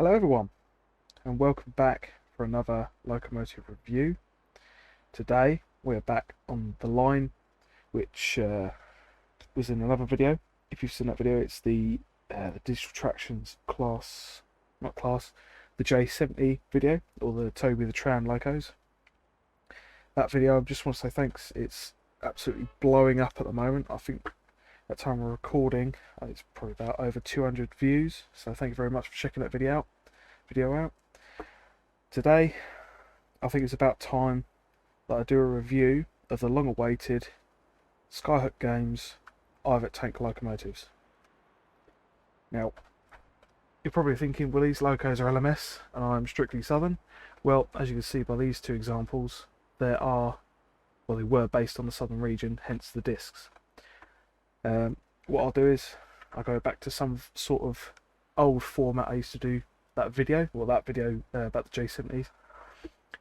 Hello everyone, and welcome back for another locomotive review. Today we're back on the line, which was in another video. If you've seen that video, it's the digital tractions the J70 video, or the Toby the Tran locos. That video, I just want to say thanks. It's absolutely blowing up at the moment. I think at the time we're recording, it's probably about over 200 views. So thank you very much for checking that video out. Today, I think it's about time that I do a review of the long-awaited Skyhook Games Ivatt tank locomotives. Now, you're probably thinking, well, these locos are LMS and I'm strictly Southern. Well, as you can see by these two examples, they were based on the Southern region, hence the discs. What I'll do is I'll go back to some sort of old format I used to do that video about the J70s,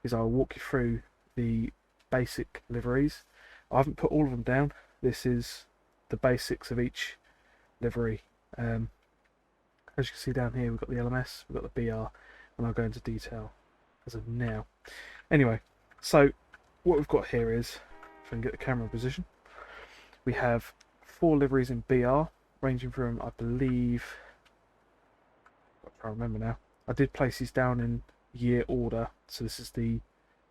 is I'll walk you through the basic liveries. I haven't put all of them down. This is the basics of each livery. As you can see down here, we've got the LMS, we've got the BR, and I'll go into detail as of now. Anyway, so what we've got here is, if I can get the camera in position, we have 4 liveries in BR, ranging from, I believe, I can't remember now. I did place these down in year order, so this is the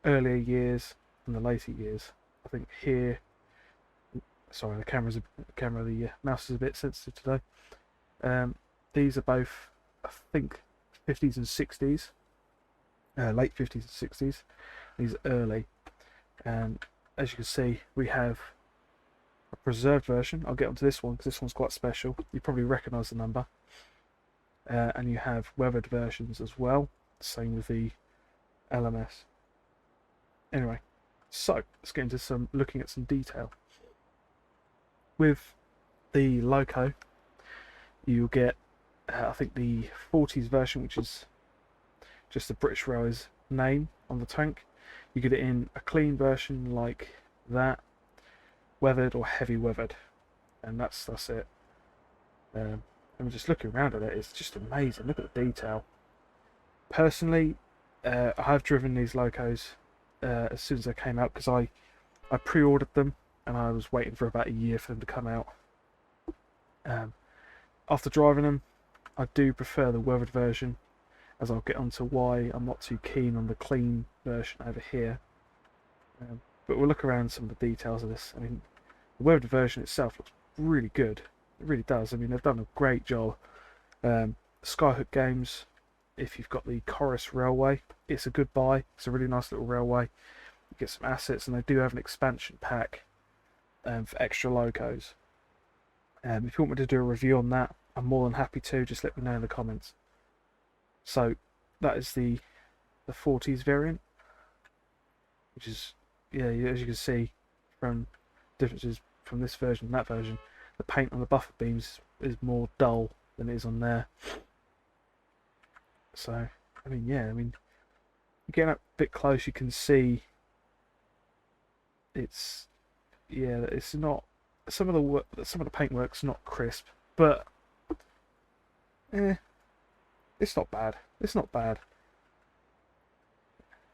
earlier years and the later years. I think here, sorry, the mouse is a bit sensitive today. These are both, I think, 50s and 60s, late 50s and 60s. These are early, and as you can see, we have a preserved version. I'll get onto this one because this one's quite special. You probably recognise the number. And you have weathered versions as well, same with the LMS. Anyway, so let's get into looking at some detail. With the loco, you'll get I think the 40s version, which is just the British Railways name on the tank. You get it in a clean version like that, weathered or heavy weathered, and that's it. And just looking around at it, it's just amazing. Look at the detail. Personally, I have driven these locos as soon as they came out, because I pre-ordered them and I was waiting for about a year for them to come out. After driving them, I do prefer the weathered version, as I'll get onto why I'm not too keen on the clean version over here. But we'll look around some of the details of this. I mean, the weathered version itself looks really good. It really does. I mean, they've done a great job. Skyhook Games, if you've got the Chorus Railway, it's a good buy. It's a really nice little railway. You get some assets, and they do have an expansion pack for extra locos. If you want me to do a review on that, I'm more than happy to. Just let me know in the comments. So that is the 40s variant, which is, yeah, as you can see from differences from this version and that version, the paint on the buffer beams is more dull than it is on there. So, I mean, yeah, getting up a bit close, you can see it's not, some of the paintwork's not crisp, but it's not bad. It's not bad.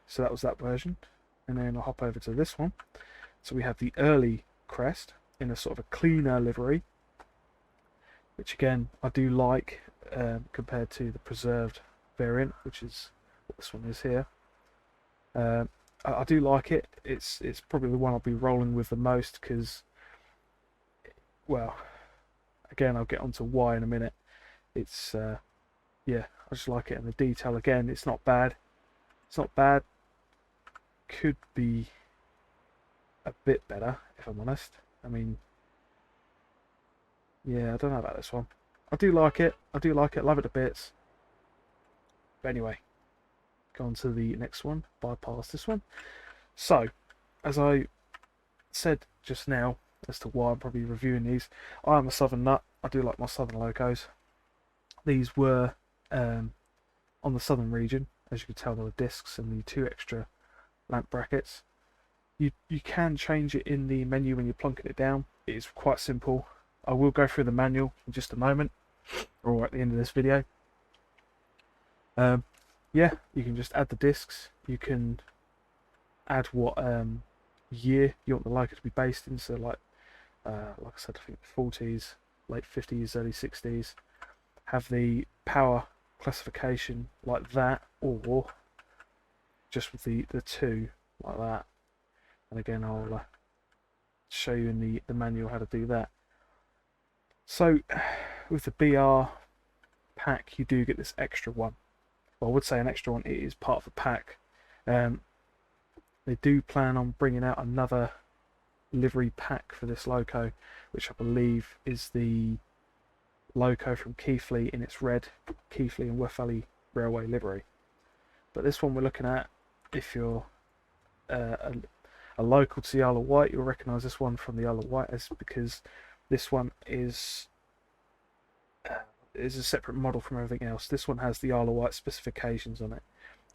So that was that version, and then I'll hop over to this one. So we have the early crest in a sort of a cleaner livery, which again I do like, compared to the preserved variant, which is what this one is here. I do like it. It's probably the one I'll be rolling with the most, because, well, again, I'll get onto why in a minute. It's yeah, I just like it, and the detail, again, it's not bad. It's not bad. Could be a bit better, if I'm honest. I mean, yeah, I don't know about this one. I do like it. I love it to bits. But anyway, go on to the next one. Bypass this one. So, as I said just now, as to why I'm probably reviewing these, I am a Southern nut. I do like my Southern locos. These were on the Southern region. As you can tell, there were discs and the 2 extra lamp brackets. You can change it in the menu when you're plonking it down. It is quite simple. I will go through the manual in just a moment, or at the end of this video. Yeah, you can just add the discs. You can add what year you want the loco to be based in. So like I said, I think 40s, late 50s, early 60s. Have the power classification like that, or just with the two like that. And again, I'll show you in the manual how to do that. So with the BR pack, you do get this extra one. Well, I would say an extra one. It is part of the pack. They do plan on bringing out another livery pack for this loco, which I believe is the loco from Keighley in its red Keighley and West Valley Railway livery. But this one we're looking at, if you're a local to the Isle of Wight, you'll recognise this one from the Isle of Wight, because this one is a separate model from everything else. This one has the Isle of Wight specifications on it,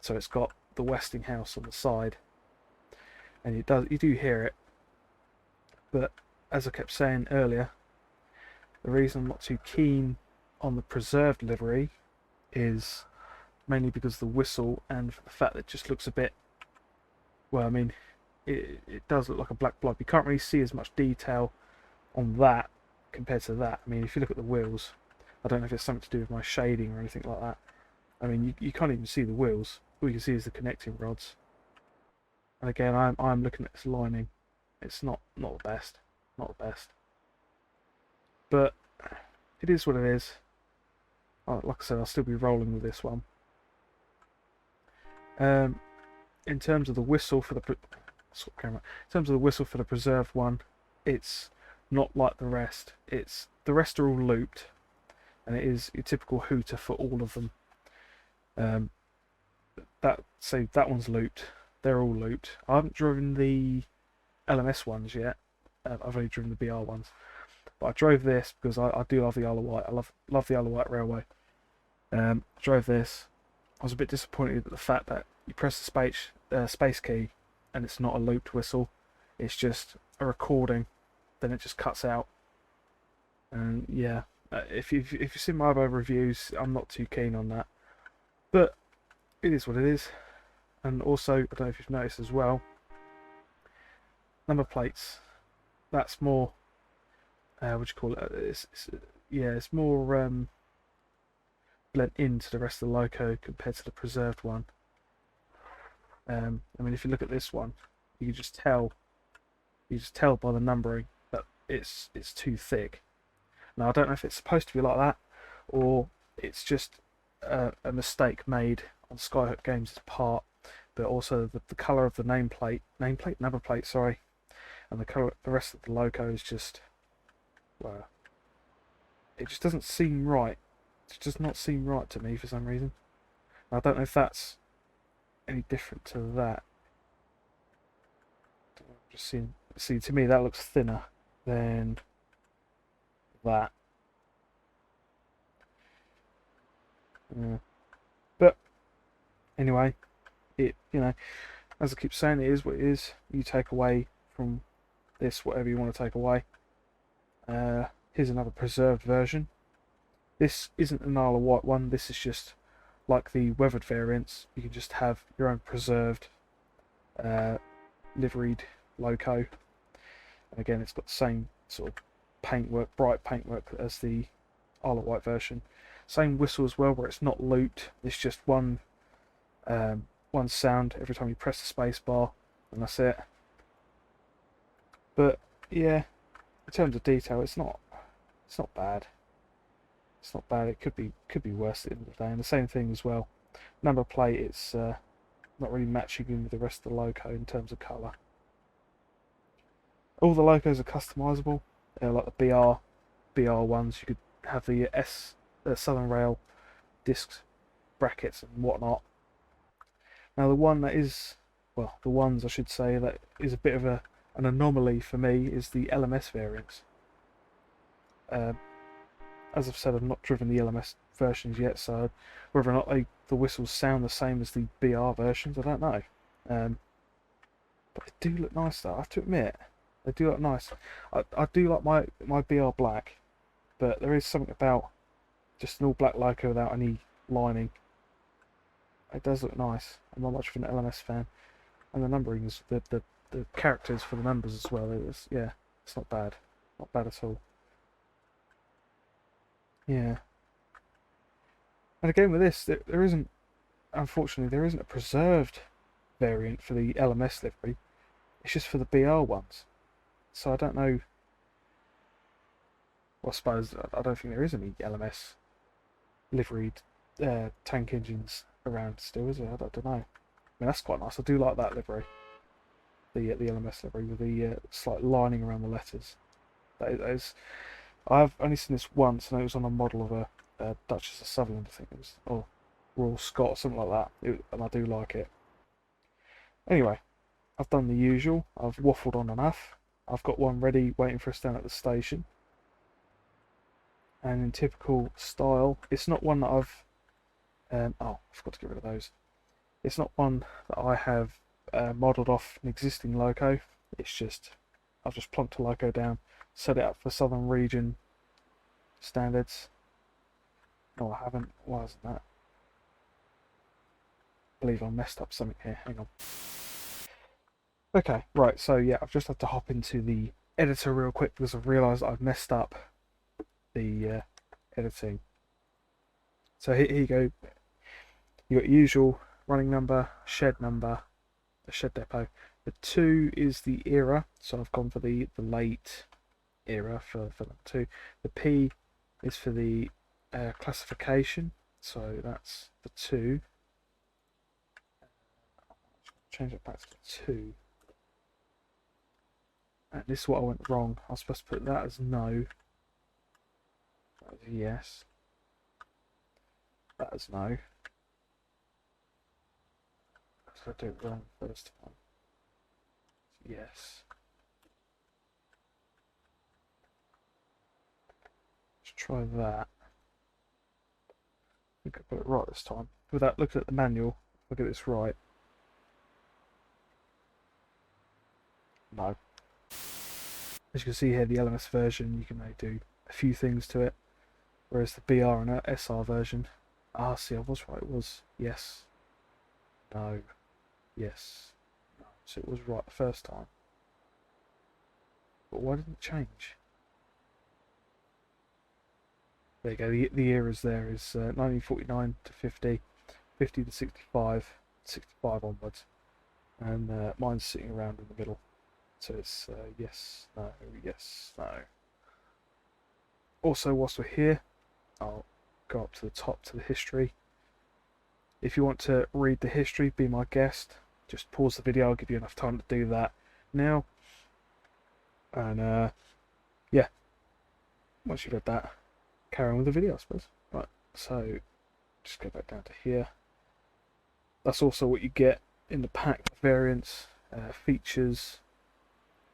so it's got the Westinghouse on the side, and you do hear it. But as I kept saying earlier, the reason I'm not too keen on the preserved livery is mainly because of the whistle and for the fact that it just looks a bit, well, I mean, it does look like a black blob. You can't really see as much detail on that compared to that. I mean, if you look at the wheels, I don't know if it's something to do with my shading or anything like that. I mean, you can't even see the wheels. All you can see is the connecting rods. And again, I'm looking at this lining. It's not the best. Not the best. But it is what it is. Like I said, I'll still be rolling with this one. In terms of the whistle for the preserved one, it's not like the rest. The rest are all looped, and it is your typical hooter for all of them. That one's looped. They're all looped. I haven't driven the LMS ones yet. I've only driven the BR ones. But I drove this because I do love the Isle of Wight. I love the Isle of Wight Railway. I drove this. I was a bit disappointed at the fact that you press the space key and it's not a looped whistle. It's just a recording. Then it just cuts out. And yeah, if you've seen my other reviews, I'm not too keen on that. But it is what it is. And also, I don't know if you've noticed as well, number plates. That's more. What do you call it? It's more blend into the rest of the loco compared to the preserved one. I mean, if you look at this one, you can just tell. You just tell by the numbering that it's too thick. Now, I don't know if it's supposed to be like that, or it's just a mistake made on Skyhook Games' part. But also the colour of the number plate, sorry, and the rest of the loco is just, well, it just doesn't seem right. It does not seem right to me for some reason. I don't know if that's any different to that. Just see, to me that looks thinner than that. Yeah. But anyway, as I keep saying, it is what it is. You take away from this whatever you want to take away. Here's another preserved version. This isn't an Isle of Wight one. This is just like the weathered variants. You can just have your own preserved liveried loco. And again, it's got the same sort of paintwork, bright paintwork as the Isle of Wight version. Same whistle as well, where it's not looped. It's just one sound every time you press the space bar, and that's it. But yeah, in terms of detail, it's not bad. It's not bad. It could be worse at the end of the day. And the same thing as well. Number plate, it's not really matching in with the rest of the loco in terms of colour. All the locos are customisable. Like the BR ones, you could have the Southern Rail discs, brackets and whatnot. Now the one that is, well, the ones I should say that is a bit of an anomaly for me is the LMS variants. As I've said, I've not driven the LMS versions yet, so whether or not the whistles sound the same as the BR versions, I don't know. But they do look nice though, I have to admit. They do look nice. I do like my BR black, but there is something about just an all black loco without any lining. It does look nice. I'm not much of an LMS fan, and the numbering is the characters for the numbers as well. Yeah, it's not bad, not bad at all. Yeah, and again with this, there isn't, unfortunately, there isn't a preserved variant for the LMS livery. It's just for the BR ones. So I don't know. Well, I suppose I don't think there is any LMS liveried tank engines around still, is there? I don't know. I mean, that's quite nice. I do like that livery, the LMS livery with the slight lining around the letters. That is, I've only seen this once, and it was on a model of a Duchess of Sutherland, I think it was, or Royal Scot or something like that, and I do like it. Anyway, I've done the usual. I've waffled on enough. I've got one ready, waiting for us down at the station. And in typical style, it's not one that I've oh, I forgot to get rid of those. It's not one that I have modelled off an existing loco. It's just, I've just plonked a loco down, set it up for Southern Region standards. No, I haven't. Why isn't that? I believe I messed up something here. Hang on. Okay, right, so yeah, I've just had to hop into the editor real quick because I've realised I've messed up the editing. So here you go. You got usual running number, shed number, the shed depot. The 2 is the era, so I've gone for the late era for number 2. The P is for the classification, so that's the 2. Change it back to the 2. And this is what I went wrong. I was supposed to put that as no. That was yes. That is no. So I do it wrong first time. Yes. Let's try that. I think I got it right this time. Without looking at the manual, if I get this right. No. As you can see here, the LMS version, you can do a few things to it, whereas the BR and SR version, see, I was right, it was yes, no, yes, no. So it was right the first time. But why didn't it change? There you go, the eras there is 1949 to 50, 50 to 65, 65 onwards, and mine's sitting around in the middle. So it's yes, no, yes, no. Also, whilst we're here, I'll go up to the top to the history. If you want to read the history, be my guest. Just pause the video, I'll give you enough time to do that now. And yeah, once you've read that, carry on with the video, I suppose. Right, so just go back down to here. That's also what you get in the pack, variants, features,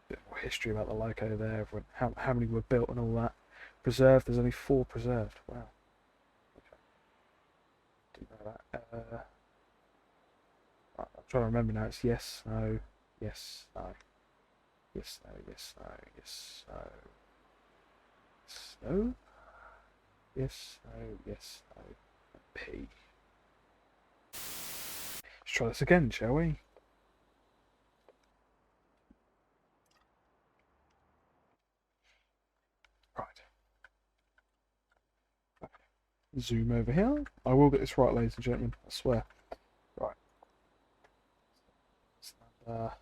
bit more history about the loco there, how many were built and all that. Preserved, there's only 4 preserved. Wow. Okay. Didn't know that. Right, I'm trying to remember now. It's yes, no, yes, no, yes, no, yes, no, yes, no, yes, no, yes, no, yes, no, P. Let's try this again, shall we? Zoom over here. I will get this right, ladies and gentlemen, I swear. Right. It's number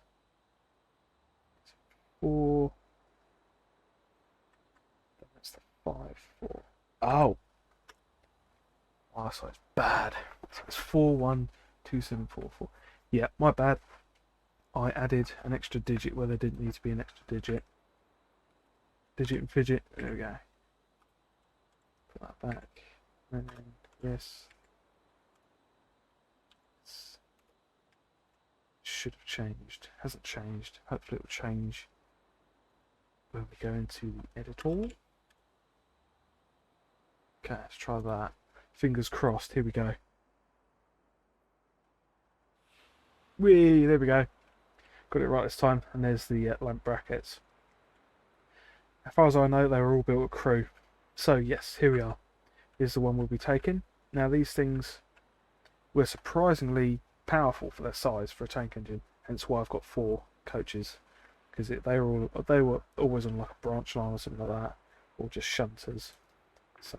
4. Then that's the 5, 4. Oh! Oh, so it's bad. So it's 412744. Yeah, my bad. I added an extra digit where there didn't need to be an extra digit. Digit and fidget. There we go. Put that back. And yes. Should have changed. Hasn't changed. Hopefully it will change when we go into the editor. Okay, let's try that. Fingers crossed. Here we go. Whee! There we go. Got it right this time. And there's the lamp brackets. As far as I know, they were all built at Crew. So yes, here we are. Is the one we'll be taking. Now these things, were surprisingly powerful for their size for a tank engine. Hence why I've got 4 coaches, because they were always on like a branch line or something like that, or just shunters. So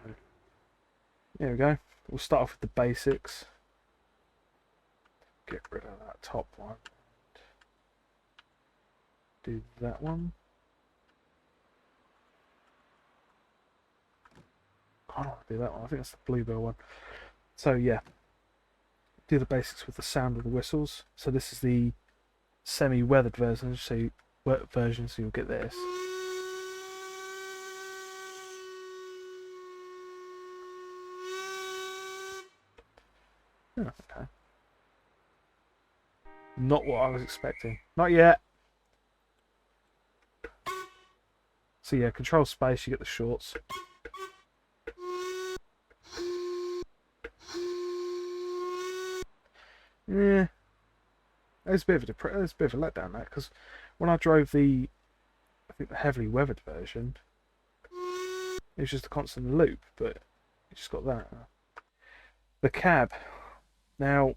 there we go. We'll start off with the basics. Get rid of that top one. Do that one. I don't want to do that one. I think that's the bluebell one. So yeah, do the basics with the sound of the whistles. So this is the semi-weathered version. So you'll get this. Oh, okay. Not what I was expecting. Not yet. So yeah, control space, you get the shorts. Yeah, there's a bit of a letdown there, because when I drove I think the heavily weathered version, it was just a constant loop, but you just got that. The cab. Now,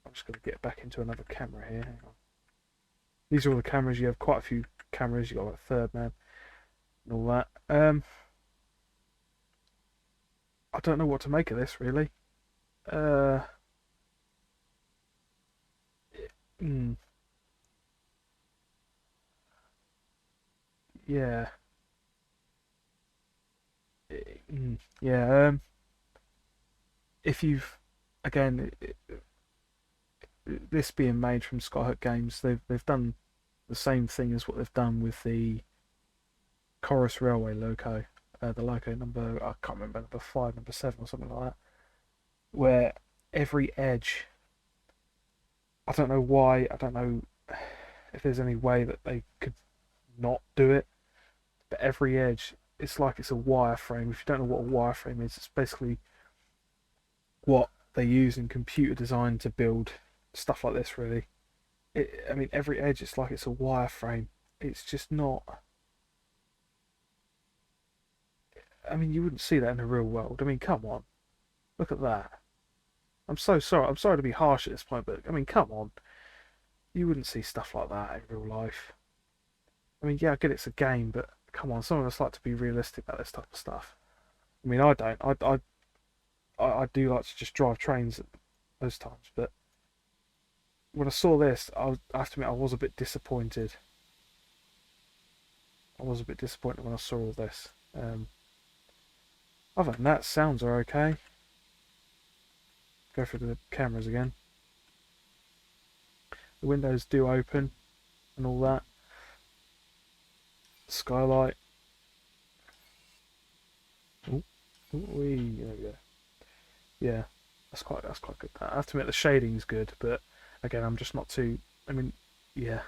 I'm just going to get back into another camera here. Hang on. These are all the cameras. You have quite a few cameras. You got like third man and all that. I don't know what to make of this really. Yeah. Yeah. If you've again, this being made from Skyhook Games, they've done the same thing as what they've done with the Chorus Railway loco, the loco number, I can't remember, number 5, number 7 or something like that, where every edge, I don't know why, I don't know if there's any way that they could not do it, but every edge, it's like it's a wireframe. If you don't know what a wireframe is, it's basically what they use in computer design to build stuff like this, really. I mean, every edge, it's like it's a wireframe. It's just not... I mean, you wouldn't see that in the real world. I mean, come on. Look at that. I'm so sorry. I'm sorry to be harsh at this point, but, I mean, come on. You wouldn't see stuff like that in real life. I mean, yeah, I get it's a game, but come on, some of us like to be realistic about this type of stuff. I mean, I don't. I do like to just drive trains at those times, but when I saw this, I have to admit I was a bit disappointed. I was a bit disappointed when I saw all this. Other than that, sounds are okay. Go through the cameras again. The windows do open and all that. Skylight. Ooh, there we go. Yeah, that's quite good. I have to admit the shading's good, but again, I'm just not too. I mean, yeah.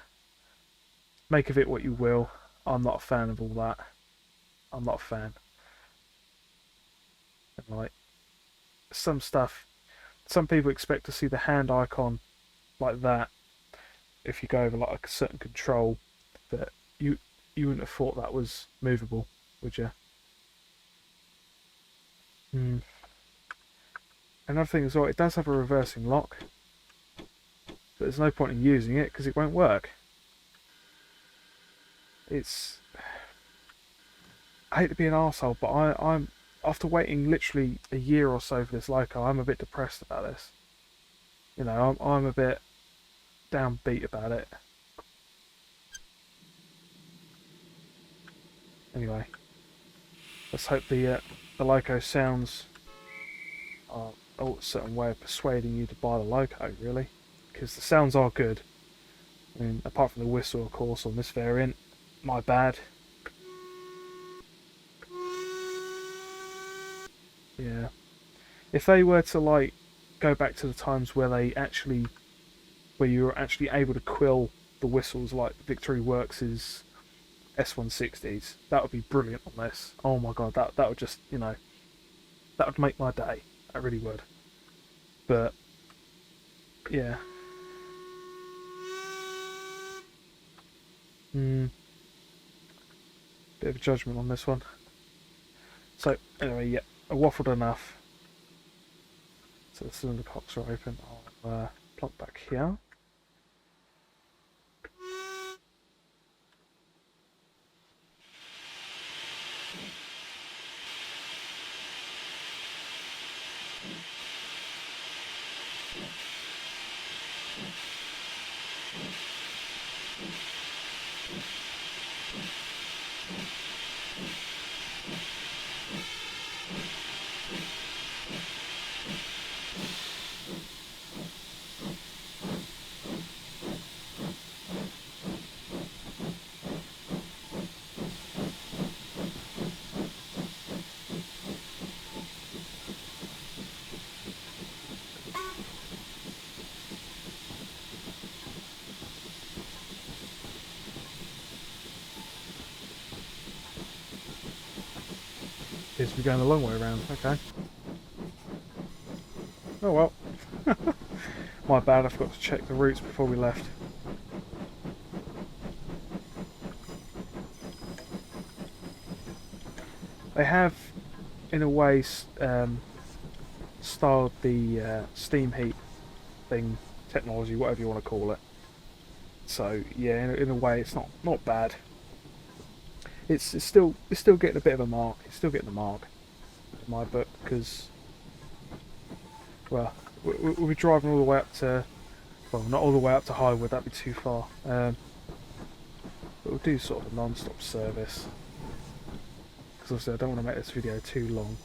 Make of it what you will. I'm not a fan of all that. I'm not a fan. And like some stuff, some people expect to see the hand icon like that if you go over like a certain control, but you wouldn't have thought that was movable, would you? Another thing as well, it does have a reversing lock, but there's no point in using it because it won't work. It's... I hate to be an arsehole, but I'm after waiting literally a year or so for this loco, I'm a bit depressed about this. You know, I'm a bit downbeat about it. Anyway, let's hope the loco sounds are a certain way of persuading you to buy the loco, really, because the sounds are good. I mean, apart from the whistle, of course, on this variant, my bad. Yeah, if they were to like go back to the times where you were actually able to quill the whistles like Victory Works' S160s, that would be brilliant on this. Oh my god, that would just, you know, that would make my day. That really would. But yeah. Bit of a judgment on this one. So anyway, yeah, I waffled enough. So the cylinder cocks are open. I'll plug back here. Appears to be going the long way around. Okay. Oh well. My bad, I forgot to check the routes before we left. They have, in a way, styled the steam heat thing, technology, whatever you want to call it. So yeah, in a way, it's not bad. It's still getting a bit of a mark. It's still getting the mark in my book because, well, we'll be driving all the way up to, well, not all the way up to Highwood. That'd be too far. But we'll do sort of a non-stop service because obviously I don't want to make this video too long.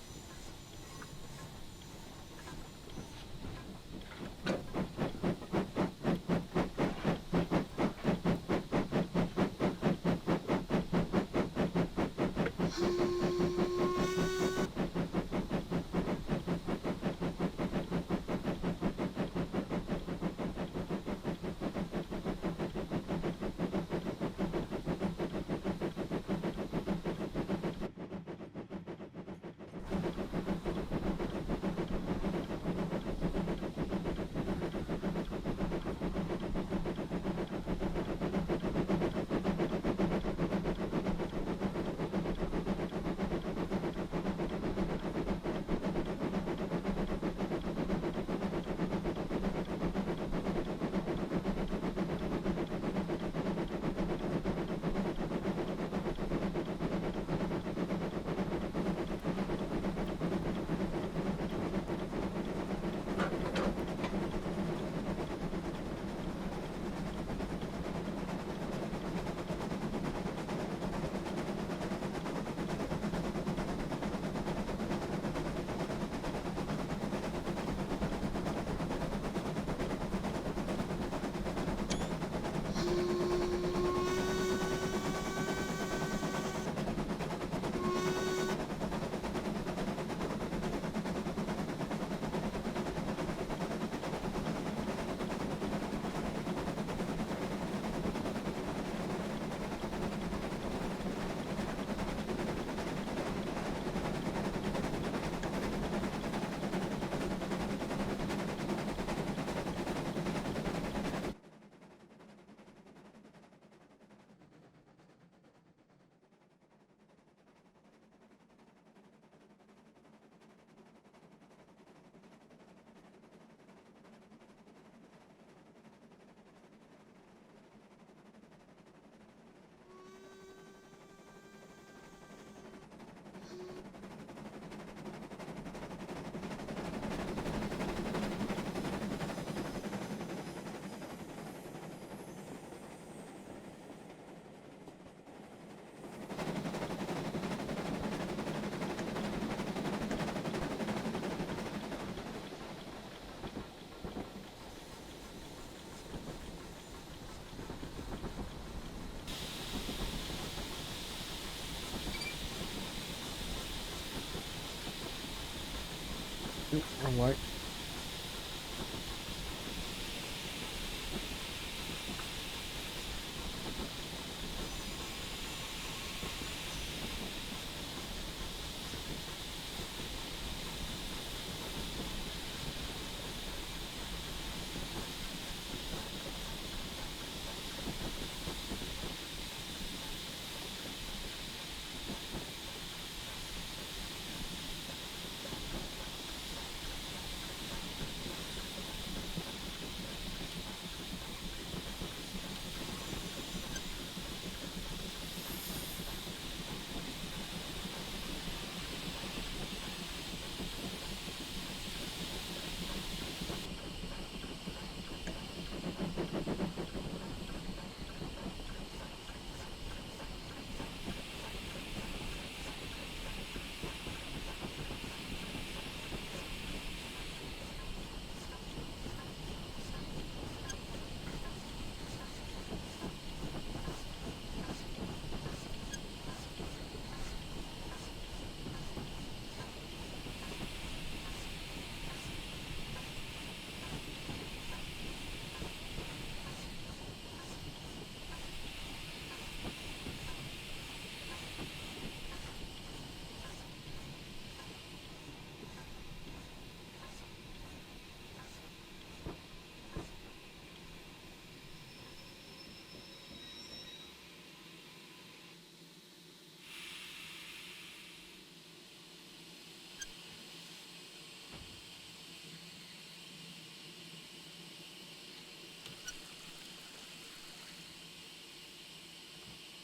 Wrong way.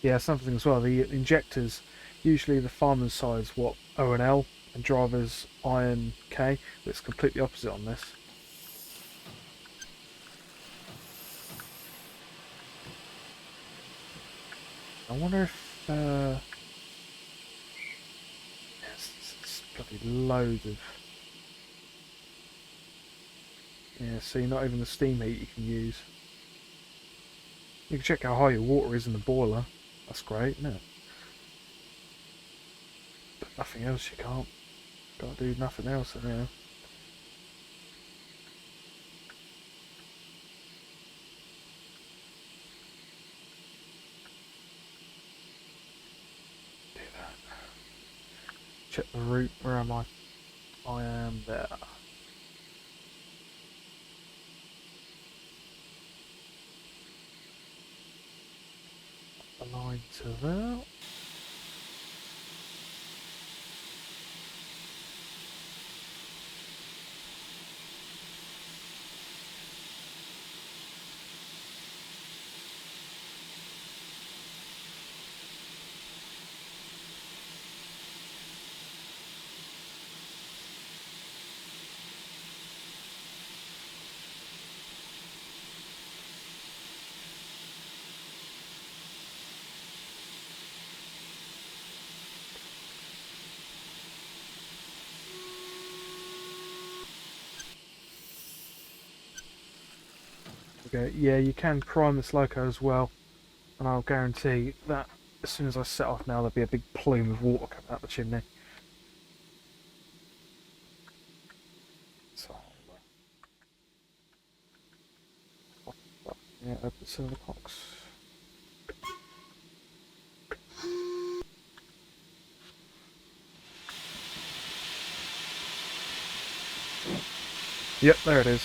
Yeah, something as well. The injectors, usually the farmer's side's what, O and L, and driver's I and K, but it's completely opposite on this. I wonder if yes, it's bloody loads of, yeah. See, not even the steam heat you can use. You can check how high your water is in the boiler. That's great, isn't it? But nothing else you can't. Gotta do nothing else in there. Do that. Check the route. Where am I? I am there. The line to there. Okay, yeah, you can prime this loco as well, and I'll guarantee that as soon as I set off now, there'll be a big plume of water coming out the chimney. So, yeah, open the cylinder box. Yep, there it is.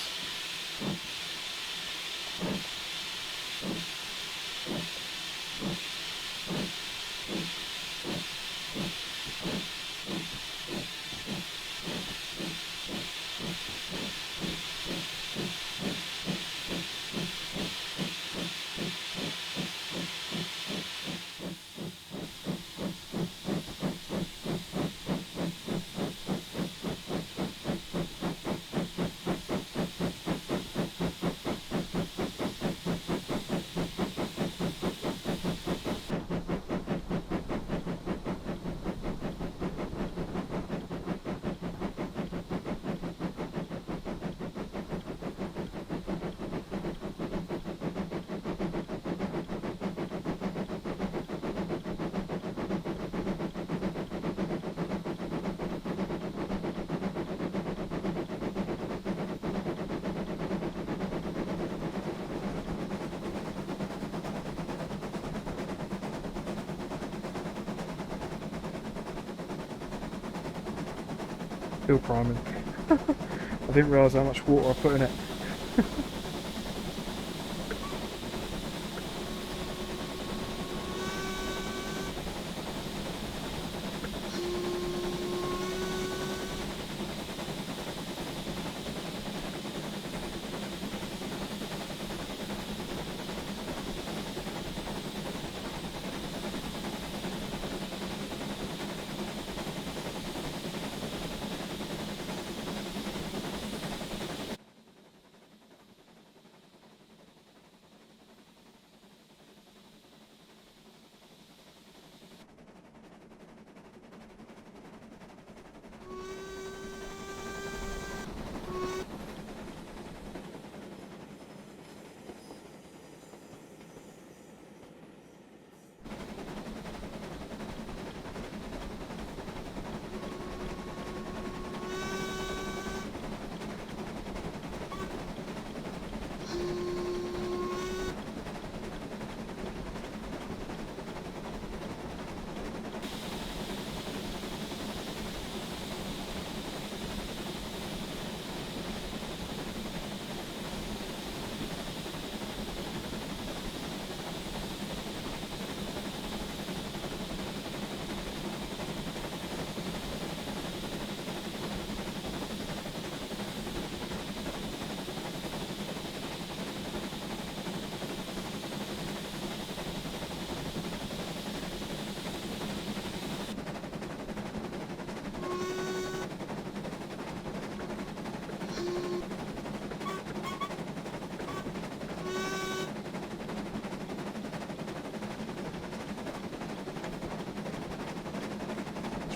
Still priming. I didn't realise how much water I put in it.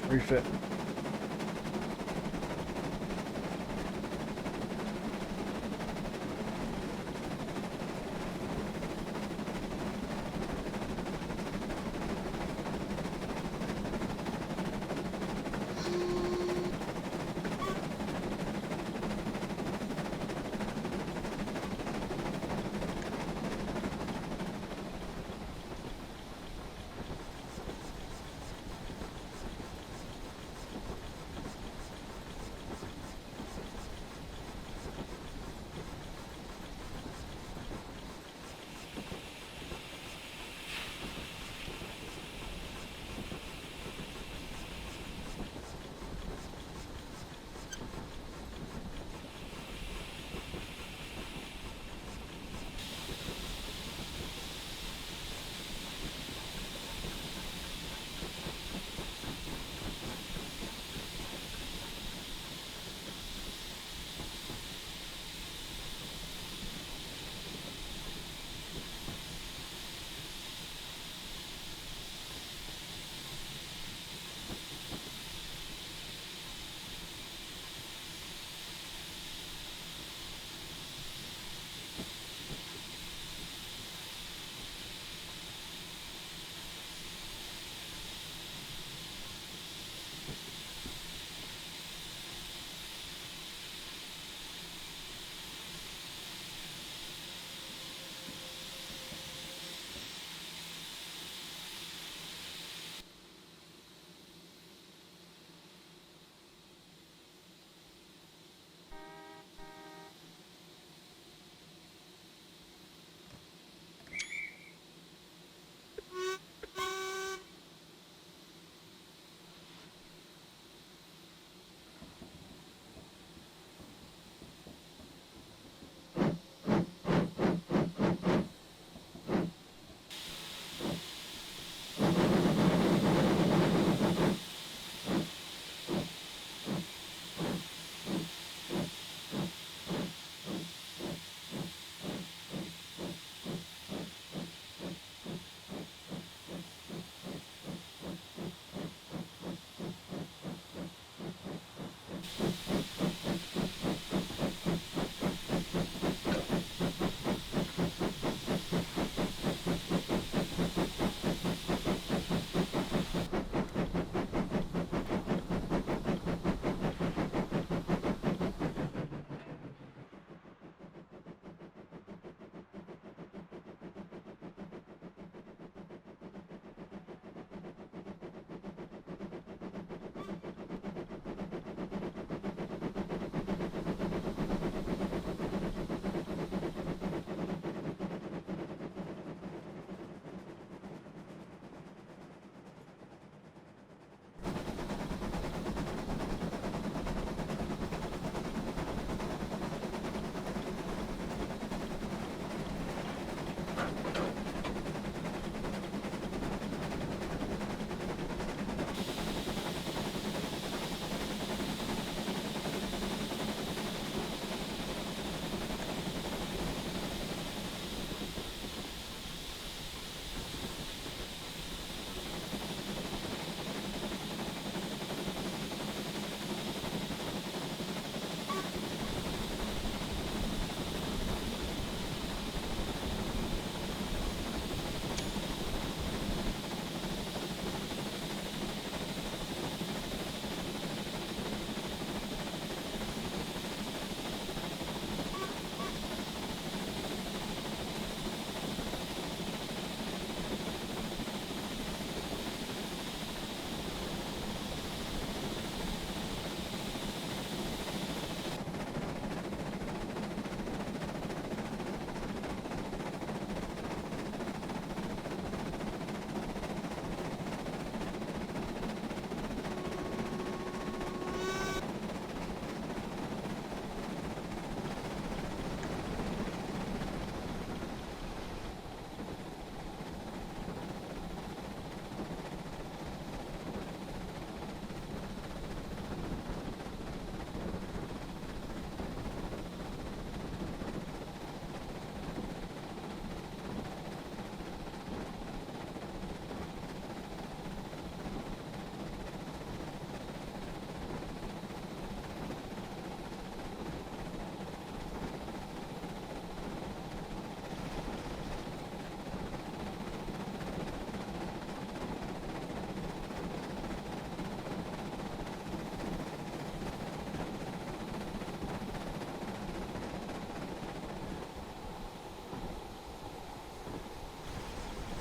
roof it.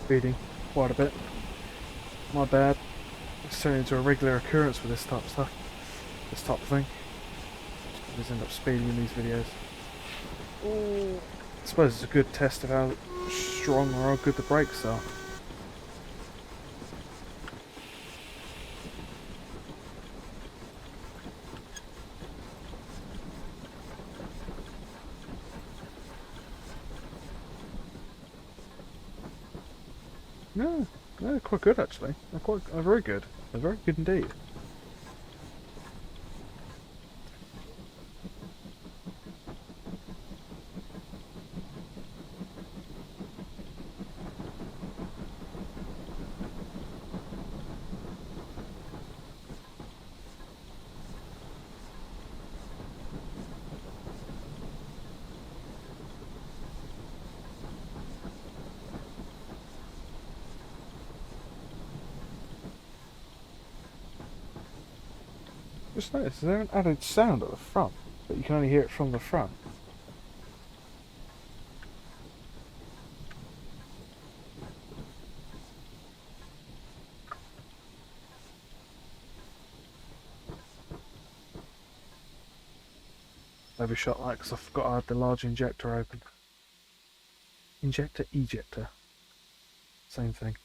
speeding quite a bit. My bad. It's turning into a regular occurrence with this type of stuff. This type of thing. I just end up speeding in these videos. Ooh. I suppose it's a good test of how strong or how good the brakes are. No, they're quite good actually. They're very good. They're very good indeed. Just notice, is there an added sound at the front, but you can only hear it from the front? Maybe shot that because I forgot I had the large injector open. Injector, ejector. Same thing.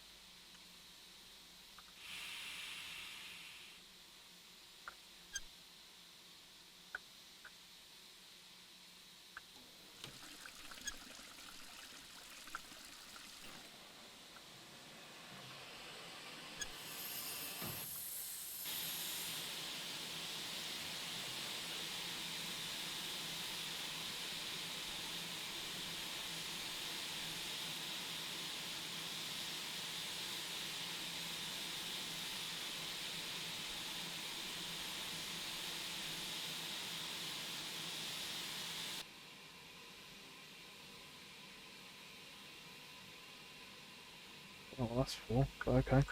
Oh, well, that's full. Okay.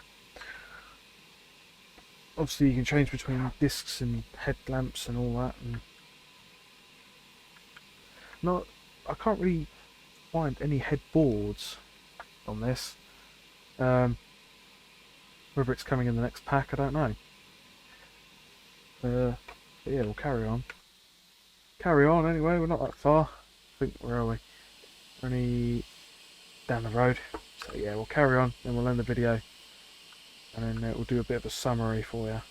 Obviously, you can change between discs and headlamps and all that. And not, I can't really find any headboards on this. Whether it's coming in the next pack, I don't know. But yeah, we'll carry on. Carry on anyway. We're not that far. I think where are we? We're only down the road. So yeah, we'll carry on, then we'll end the video, and then we'll do a bit of a summary for you.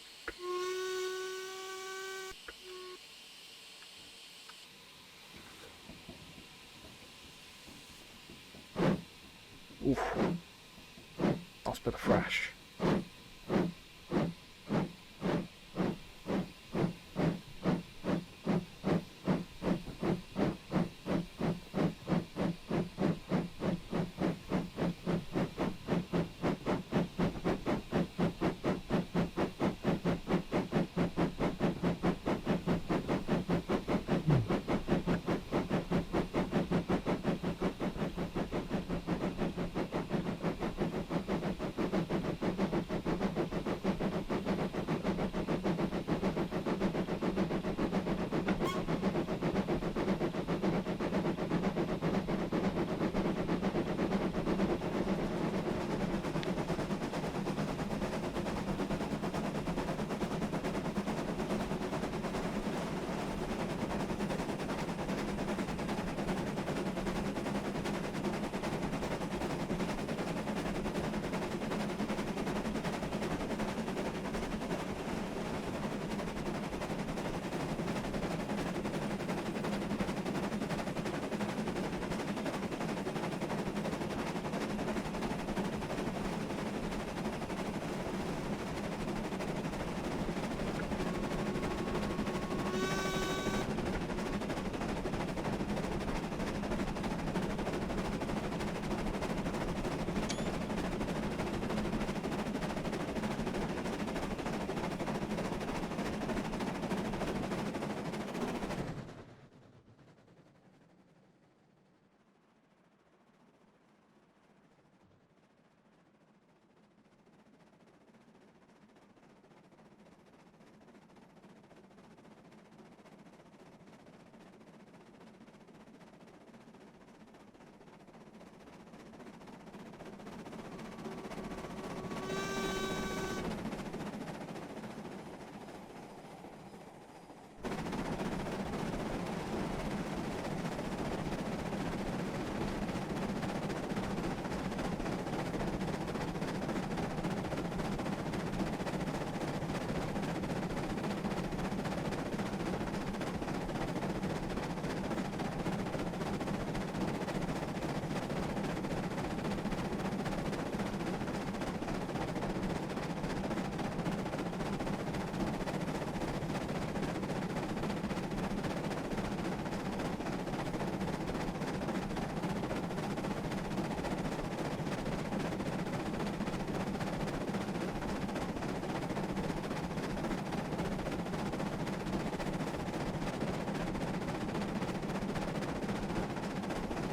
Oof. That's a bit of thrash.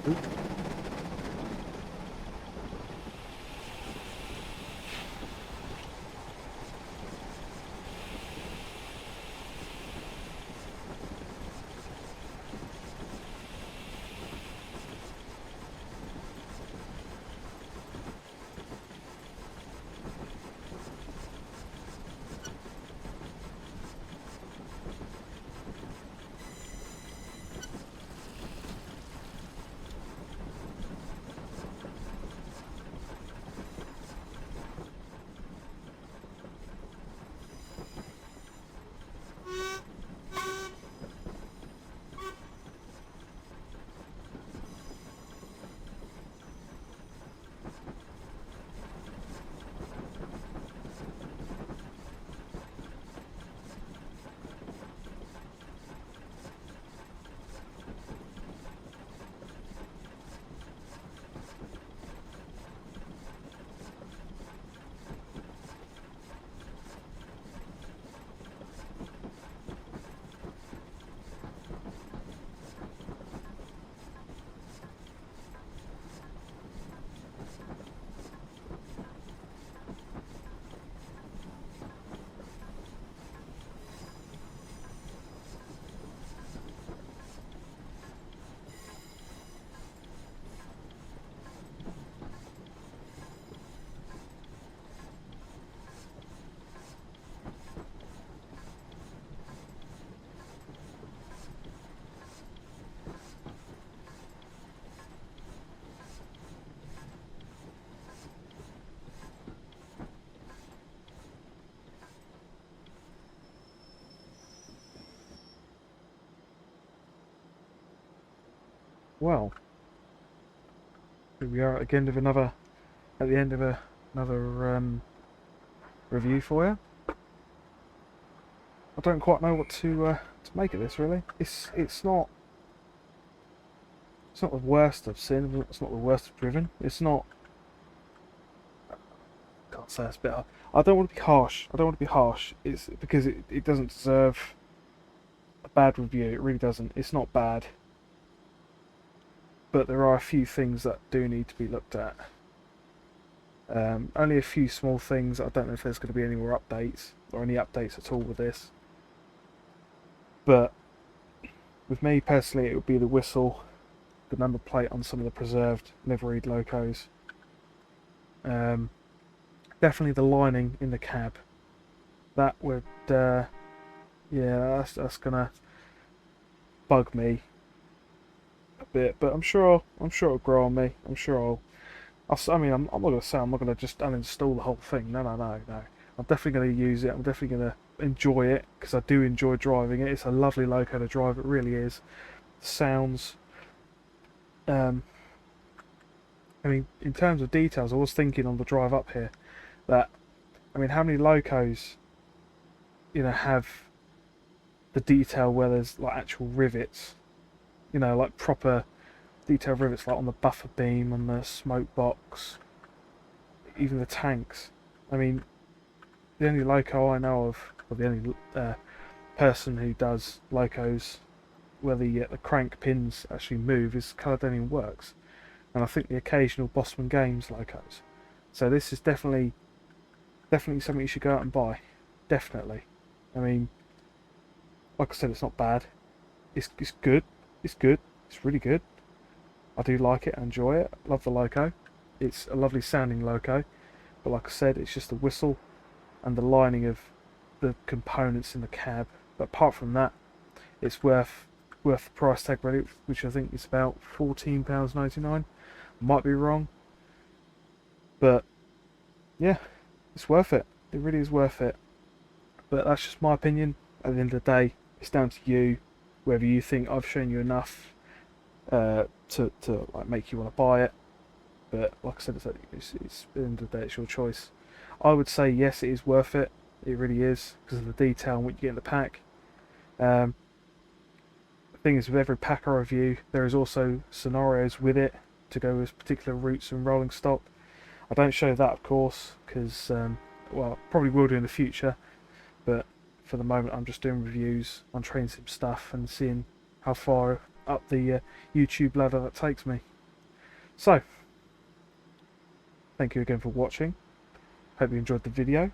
Oop. Well, here we are at the end of another review for you. I don't quite know what to make of this, really. It's not the worst I've seen. It's not the worst I've driven. It's not. I can't say it's better. I don't want to be harsh. It's because it doesn't deserve a bad review. It really doesn't. It's not bad. But there are a few things that do need to be looked at. Only a few small things. I don't know if there's going to be any more updates or any updates at all with this. But with me personally, it would be the whistle, the number plate on some of the preserved liveried locos. Definitely the lining in the cab. That would, yeah, that's gonna bug me a bit, but I'm sure it'll grow on me. I'm not gonna say I'm not gonna just uninstall the whole thing. No. I'm definitely gonna use it. I'm definitely gonna enjoy it because I do enjoy driving it. It's a lovely loco to drive. It really is. Sounds. I mean, in terms of details, I was thinking on the drive up here that, I mean, how many locos, have the detail where there's like actual rivets. Like proper detailed rivets, like on the buffer beam, on the smoke box, even the tanks. I mean, the only loco I know of, or the only person who does locos where the crank pins actually move is Caledonian Works, and I think the occasional Bossman Games locos. So this is definitely something you should go out and buy. Definitely. I mean, like I said, it's not bad. It's good. It's good. It's really good. I do like it. I enjoy it. Love the loco. It's a lovely sounding loco. But like I said, it's just the whistle and the lining of the components in the cab. But apart from that, it's worth the price tag, really, which I think is about £14.99. Might be wrong. But yeah, it's worth it. It really is worth it. But that's just my opinion. At the end of the day, it's down to you. Whether you think I've shown you enough to like make you want to buy it, but like I said, it's at the end of the day, it's your choice. I would say yes, it is worth it. It really is, because of the detail and what you get in the pack. The thing is, with every pack I review, there is also scenarios with it to go with particular routes and rolling stock. I don't show that, of course, because well, probably will do in the future, but for the moment I'm just doing reviews on Train Sim stuff and seeing how far up the YouTube ladder that takes me. So, thank you again for watching. Hope you enjoyed the video.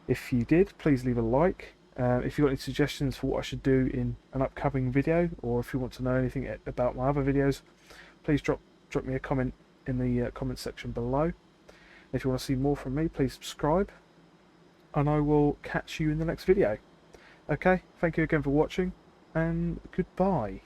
If you did, please leave a like. If you've got any suggestions for what I should do in an upcoming video, or if you want to know anything about my other videos, please drop me a comment in the comment section below. If you want to see more from me, please subscribe, and I will catch you in the next video. Okay, thank you again for watching, and goodbye.